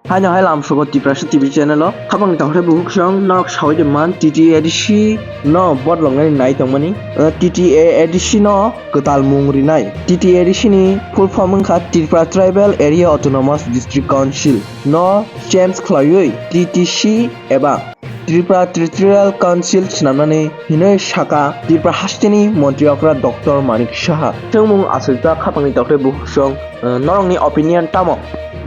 Hanya hai lam sobat di prasa TV channel lo. Kapang tang hore buhuk song nok sawai de man TTA edisi no bot long nai tong mani. TTA edisi no ketal mung rinai. TTA edisi ni full form kha Tripura Tribal Area Autonomous District Council no change khlaioi TTC eba Tripura Territorial Council sinamnani hinoi saka Tripura hasteni Montri Okra Dr. Manik Saha. Tengmung asilta kapang tang hore buhuk song norong ni opinion tamo.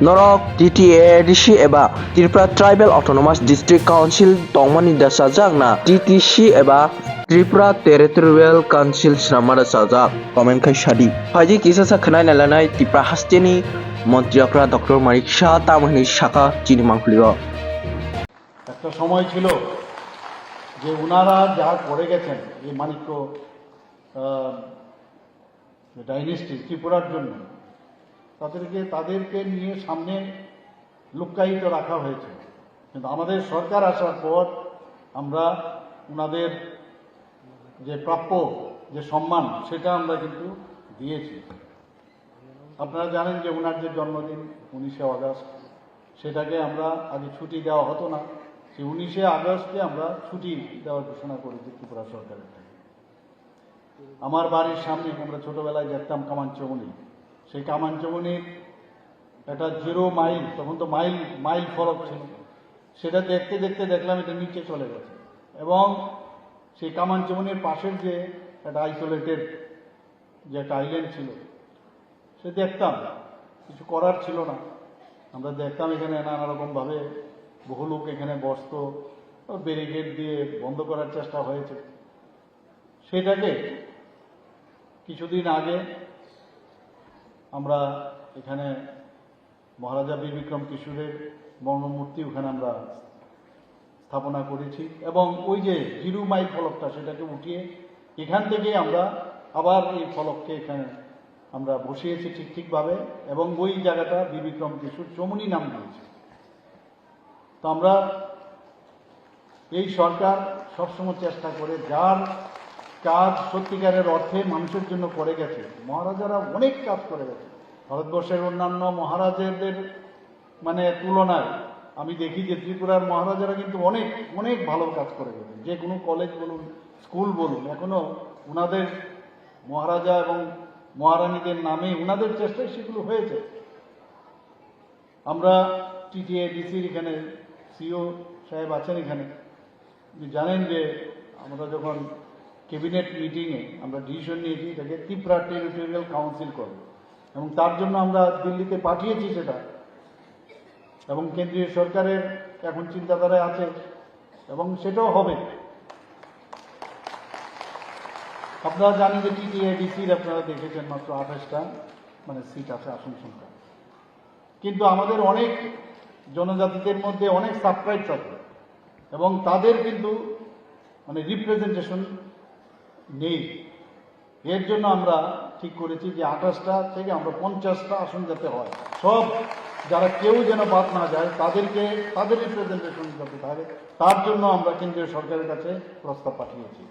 Norok TTA eba Tripura Tribal Autonomous District Council tongmani dasajak na TTC eba Tripura Territorial Council sinamada sajak comment kai shadi haji kisa sa khnai nalanai Tripura hasteni Montri Okra Dr. Manik Saha tamani shaka chini mangkhliyo একটা সময় ছিল যে ওনারা যা করে গেছেন এই Manikya dynasty ত্রিপুরার জন্য তাদেরকে নিয়ে সামনে লুক্কায়িত রাখা হয়েছে, কিন্তু আমাদের সরকার আসার পর আমরা ওনাদের যে প্রাপ্য যে সম্মান সেটা আমরা কিন্তু দিয়েছি। আপনারা জানেন যে ওনার যে জন্মদিন 19শে আগস্ট, সেটাকে আমরা আগে ছুটি দেওয়া হতো না, সেই 19শে আগস্টকে আমরা ছুটি দেওয়ার ঘোষণা করেছি ত্রিপুরা সরকারের থেকে। আমার বাড়ির সামনে আমরা ছোটবেলায় দেখতাম কামানচমনি, সেই কামানচমনির একটা 0 মাইল, তখন তো মাইল ফরক ছিল, সেটা দেখতে দেখতে দেখলাম এটা নিচে চলে গেছে, এবং সেই কামানচমনির পাশের যে একটা আইসোলেটেড যে একটা আইল্যান্ড ছিল, সে দেখতাম কিছু করার ছিল না। আমরা দেখতাম এখানে নানা রকমভাবে বহু লোক এখানে বসত, ব্যারিকেড দিয়ে বন্ধ করার চেষ্টা হয়েছে। সেটাকে কিছুদিন আগে আমরা এখানে মহারাজা বীর বিক্রম কিশোরের বর্ণমূর্তি ওখানে আমরা স্থাপনা করেছি, এবং ওই যে 0 মাইল ফলকটা সেটাকে উঠিয়ে এখান থেকে আমরা আবার এই ফলককে এখানে আমরা বসিয়েছি ঠিকভাবে, এবং ওই জায়গাটা বীর বিক্রম কিশোর চমুনি নাম দিয়েছি। তো আমরা এই সরকার সবসময় চেষ্টা করে যার কাজ সত্যিকারের অর্থে মানুষের জন্য করে গেছে। মহারাজারা অনেক কাজ করে গেছে ভারতবর্ষের অন্যান্য মহারাজাদের তুলনায়। আমি দেখি যে ত্রিপুরার মহারাজারা কিন্তু অনেক অনেক ভালো কাজ করে গেছে। যে কোনো কলেজ বলুন, স্কুল বলুন, এখনো ওনাদের মহারাজা এবং মহারানীদের নামে ওনাদের চেষ্টায় সেগুলো হয়েছে। আমরা TTA-DCর এখানে সিও সাহেব আছেন এখানে, জানেন যে আমরা যখন ক্যাবিনেট মিটিংয়ে আমরা ডিসিশন নিয়েছি এটাকে ত্রিপুরা টেরিটোরিয়াল কাউন্সিল করব, এবং তার জন্য আমরা দিল্লিতে পাঠিয়েছি সেটা, এবং কেন্দ্রীয় সরকারের এখন চিন্তাধারায় আছে এবং সেটাও হবে। আপনারা জানেন যে TTA-DCর আপনারা দেখেছেন মাত্র 28টা সিট আছে, আসন সংখ্যা, কিন্তু আমাদের অনেক জনজাতিদের মধ্যে অনেক সাবট্রাইবস আছে এবং তাদের কিন্তু রিপ্রেজেন্টেশন নেই। এর জন্য আমরা ঠিক করেছি যে 28টা থেকে আমরা 50টা আসন যাতে হয়, সব যারা কেউ যেন বাদ না যায়, তাদের রিপ্রেজেন্টেশন যাতে থাকে, তার জন্য আমরা কেন্দ্রীয় সরকারের কাছে প্রস্তাব পাঠিয়েছি।